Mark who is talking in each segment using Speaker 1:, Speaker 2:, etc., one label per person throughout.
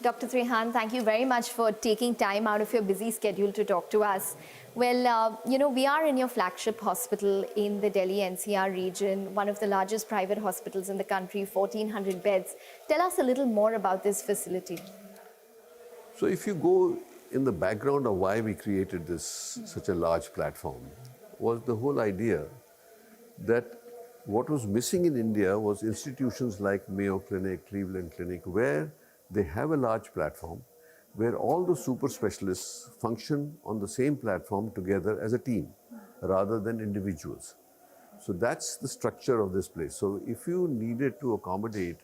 Speaker 1: Dr. Trehan, thank you very much for taking time out of your busy schedule to talk to us. Well, we are in your flagship hospital in the Delhi NCR region, one of the largest private hospitals in the country, 1,400 beds. Tell us a little more about this facility.
Speaker 2: So if you go in the background of why we created this such a large platform, was the whole idea that what was missing in India was institutions like Mayo Clinic, Cleveland Clinic, where they have a large platform, where all the super specialists function on the same platform together as a team, rather than individuals. So that's the structure of this place. So if you needed to accommodate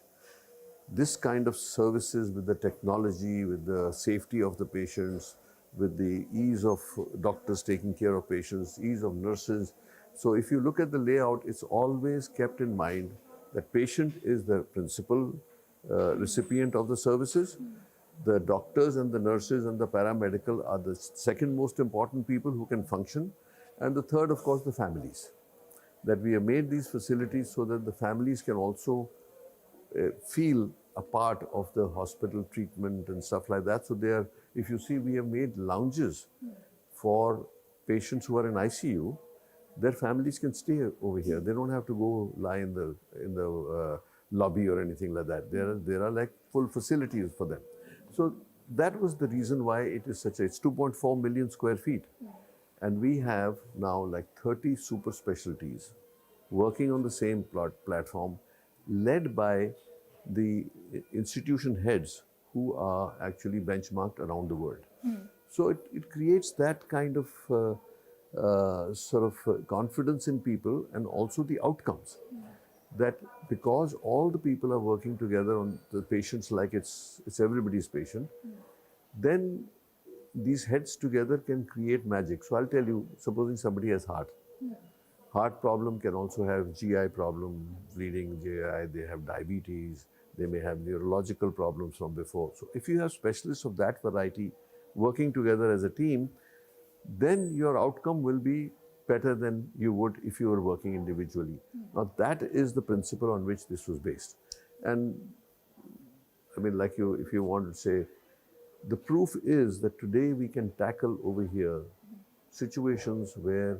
Speaker 2: this kind of services with the technology, with the safety of the patients, with the ease of doctors taking care of patients, ease of nurses. So if you look at the layout, it's always kept in mind that patient is the principal recipient of the services. The doctors and the nurses and the paramedical are the second most important people who can function. And the third, of course, the families. That we have made these facilities so that the families can also feel a part of the hospital treatment and stuff like that. So there, if you see, we have made lounges for patients who are in ICU. Their families can stay over here. They don't have to go lie in the lobby or anything like that. There are like full facilities for them. So that was the reason why it is such a, it's 2.4 million square feet. And we have now like 30 super specialties working on the same platform, led by the institution heads who are actually benchmarked around the world. So it creates that kind of confidence in people, and also the outcomes. That because all the people are working together on the patients like it's everybody's patient, then these heads together can create magic. So I'll tell you, supposing somebody has heart problem, can also have GI problem, bleeding GI, they have diabetes, they may have neurological problems from before. So if you have specialists of that variety working together as a team, then your outcome will be better than you would if you were working individually. Now that is the principle on which this was based. And I mean, like if you want to say, the proof is that today we can tackle over here situations where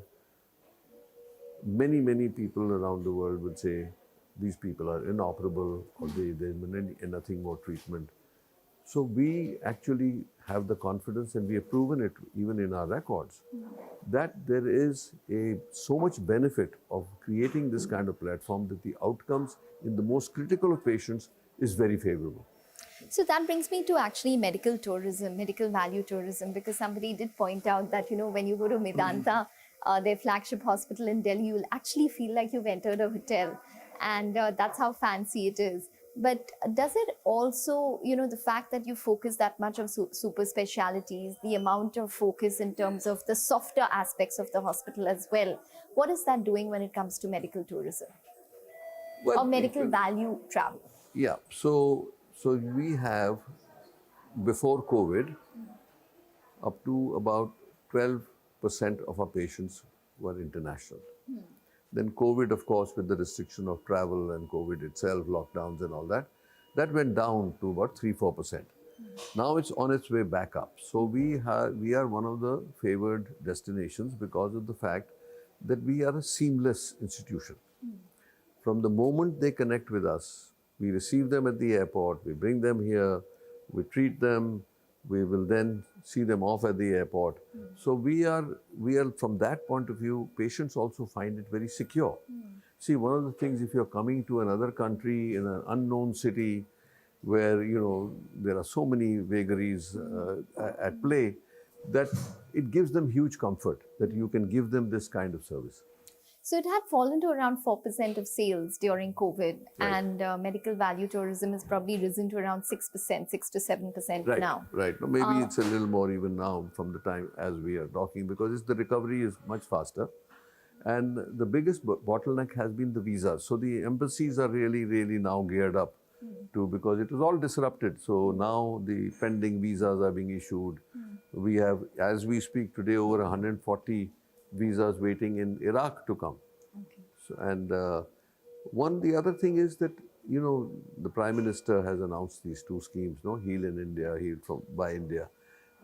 Speaker 2: many people around the world would say these people are inoperable, or they need nothing more treatment. So we actually have the confidence, and we have proven it even in our records, that there is so much benefit of creating this kind of platform, that the outcomes in the most critical of patients is very favorable.
Speaker 1: So that brings me to actually medical tourism, medical value tourism, because somebody did point out that, when you go to Medanta, their flagship hospital in Delhi, you'll actually feel like you've entered a hotel. And that's how fancy it is. But does it also, the fact that you focus that much on super specialities, the amount of focus in terms of the softer aspects of the hospital as well, what is that doing when it comes to medical tourism? Or medical value travel?
Speaker 2: Yeah, so we have, before COVID, up to about 12% of our patients were international. Then COVID, of course, with the restriction of travel and COVID itself, lockdowns and all that, that went down to about 3-4%. Now it's on its way back up. So we are one of the favored destinations because of the fact that we are a seamless institution. From the moment they connect with us, we receive them at the airport, we bring them here, we treat them, we will then see them off at the airport. So we are from that point of view, patients also find it very secure. See, one of the things, if you're coming to another country in an unknown city where, there are so many vagaries at play, that it gives them huge comfort that you can give them this kind of service.
Speaker 1: So it had fallen to around 4% of sales during COVID,
Speaker 2: Right.
Speaker 1: And medical value tourism has probably risen to around 6%, 6 to 7%
Speaker 2: Right,
Speaker 1: now.
Speaker 2: right. Maybe it's a little more even now from the time as we are talking, because the recovery is much faster. And the biggest bottleneck has been the visas. So the embassies are really now geared up because it was all disrupted. So now the pending visas are being issued. We have, as we speak today, over 140 visas waiting in Iraq to come.
Speaker 1: Okay.
Speaker 2: So, and the other thing is that you know, the Prime Minister has announced these two schemes, no, Heal in India, Heal from by India.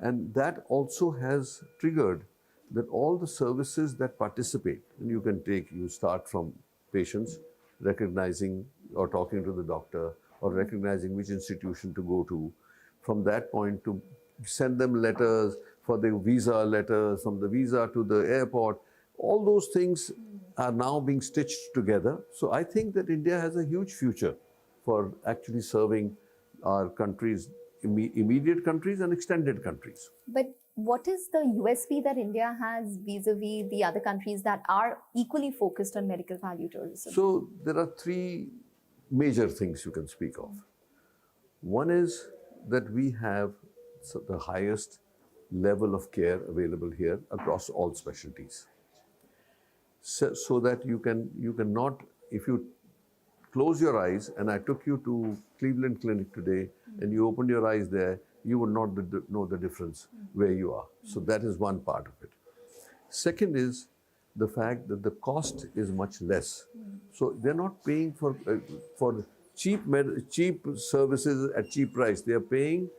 Speaker 2: And that also has triggered that all the services that participate, and you start from patients, recognizing or talking to the doctor, or recognizing which institution to go to. From that point to send them letters for the visa letters, from the visa to the airport, all those things are now being stitched together. So I think that India has a huge future for actually serving our countries, immediate countries and extended countries.
Speaker 1: But what is the USP that India has vis-a-vis the other countries that are equally focused on medical value tourism?
Speaker 2: So there are three major things you can speak of. One is that we have the highest level of care available here across all specialties. So that you cannot, if you close your eyes, and I took you to Cleveland Clinic today, and you opened your eyes there, you would not know the difference where you are. So that is one part of it. Second is the fact that the cost is much less. So they're not paying for cheap services at cheap price. They are paying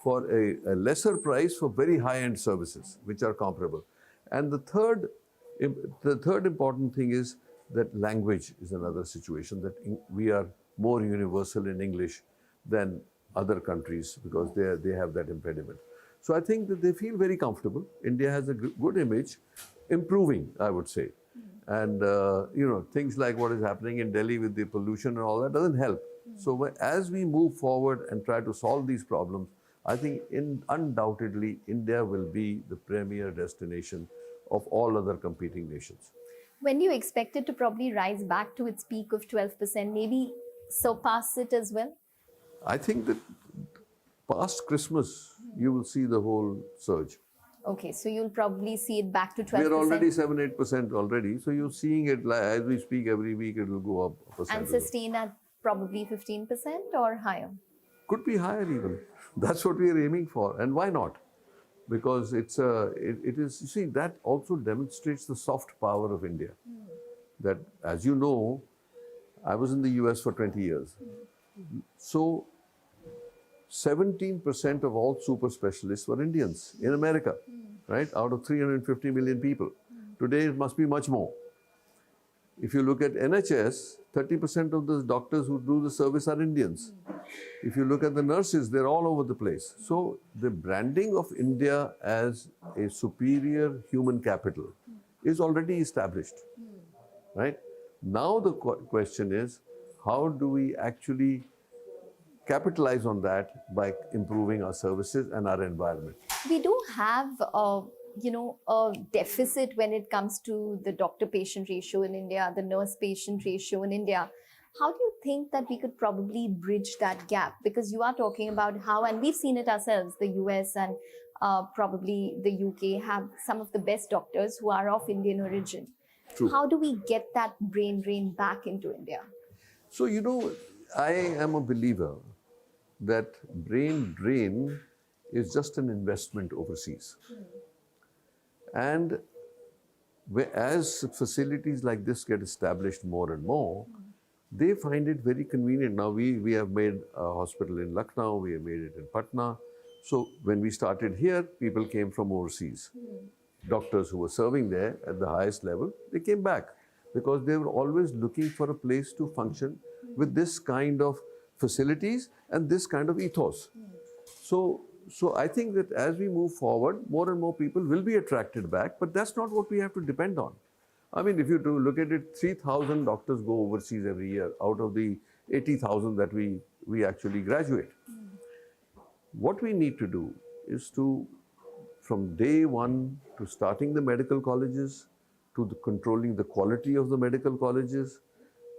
Speaker 2: for a lesser price for very high-end services, which are comparable. And the third important thing is that language is another situation, that we are more universal in English than other countries because they have that impediment. So I think that they feel very comfortable. India has a good image, improving, I would say. And you know, things like what is happening in Delhi with the pollution and all that doesn't help. So as we move forward and try to solve these problems, I think undoubtedly India will be the premier destination of all other competing nations.
Speaker 1: When do you expect it to probably rise back to its peak of 12%, maybe surpass it as well?
Speaker 2: I think that past Christmas, you will see the whole surge.
Speaker 1: Okay, so you'll probably see it back to 12%.
Speaker 2: We're already 7-8% already. So you're seeing it as we speak every week, it will go up a percent.
Speaker 1: And sustain at probably 15% or higher?
Speaker 2: Could be higher even. That's what we are aiming for. And why not? Because it is, you see, that also demonstrates the soft power of India. That, as you know, I was in the US for 20 years. So 17% of all super specialists were Indians in America, right? Out of 350 million people. Today it must be much more. If you look at NHS, 30% of the doctors who do the service are Indians. If you look at the nurses, they're all over the place. So the branding of India as a superior human capital is already established, right? Now the question is, how do we actually capitalize on that by improving our services and our environment?
Speaker 1: We do have a deficit when it comes to the doctor-patient ratio in India, the nurse-patient ratio in India. How do you think that we could probably bridge that gap? Because you are talking about how, and we've seen it ourselves, the US and probably the UK have some of the best doctors who are of Indian origin.
Speaker 2: True.
Speaker 1: How do we get that brain drain back into India?
Speaker 2: So, you know, I am a believer that brain drain is just an investment overseas. And as facilities like this get established more and more, they find it very convenient. Now we have made a hospital in Lucknow, we have made it in Patna. So when we started here, people came from overseas. Doctors who were serving there at the highest level, they came back because they were always looking for a place to function with this kind of facilities and this kind of ethos. So I think that as we move forward, more and more people will be attracted back, but that's not what we have to depend on. I mean, if you do look at it, 3,000 doctors go overseas every year out of the 80,000 that we actually graduate. What we need to do is to, from day one to starting the medical colleges, to controlling the quality of the medical colleges,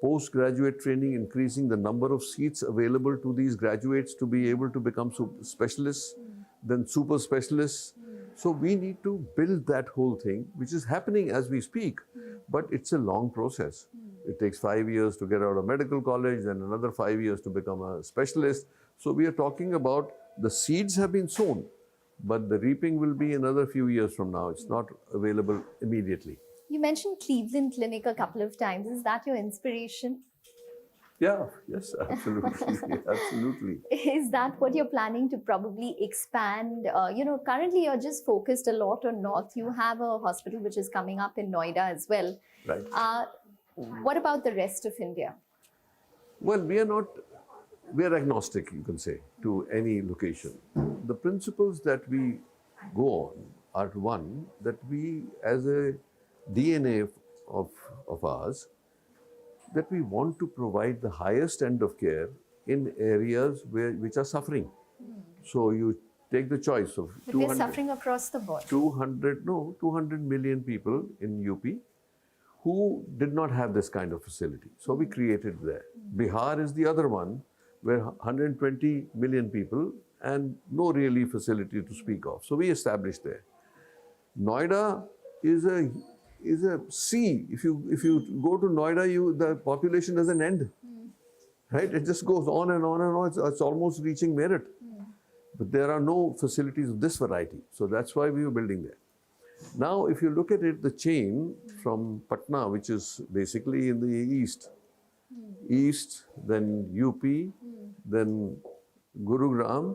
Speaker 2: postgraduate training, increasing the number of seats available to these graduates to be able to become specialists, then super specialists. So we need to build that whole thing, which is happening as we speak, but it's a long process. It takes 5 years to get out of medical college, then another 5 years to become a specialist. So we are talking about the seeds have been sown, but the reaping will be another few years from now. It's not available immediately.
Speaker 1: You mentioned Cleveland Clinic a couple of times. Is that your inspiration?
Speaker 2: Yeah, yes, absolutely, absolutely.
Speaker 1: Is that what you're planning to probably expand? Currently you're just focused a lot on North. You have a hospital which is coming up in Noida as well.
Speaker 2: Right.
Speaker 1: What about the rest of India?
Speaker 2: Well, we are agnostic, you can say, to any location. The principles that we go on are one, that we, as a DNA of ours, that we want to provide the highest end of care in areas which are suffering. So you take the choice of
Speaker 1: But we're suffering across the board.
Speaker 2: 200 million people in UP who did not have this kind of facility. So we created there. Bihar is the other one, where 120 million people and no really facility to speak of. So we established there. Noida is a sea. If you go to Noida, the population doesn't end, right? It just goes on and on and on. It's almost reaching Meerut. But there are no facilities of this variety. So that's why we were building there. Now, if you look at it, the chain from Patna, which is basically in the east, then UP, then Gurugram,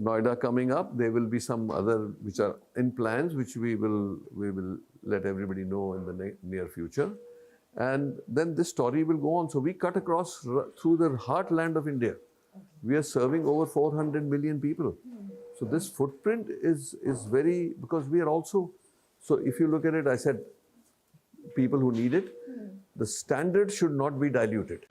Speaker 2: Noida coming up. There will be some other which are in plans, which we will let everybody know in the near future. And then this story will go on. So we cut across through the heartland of India. We are serving over 400 million people. So this footprint is very, because we are also, so if you look at it, I said people who need it, the standard should not be diluted.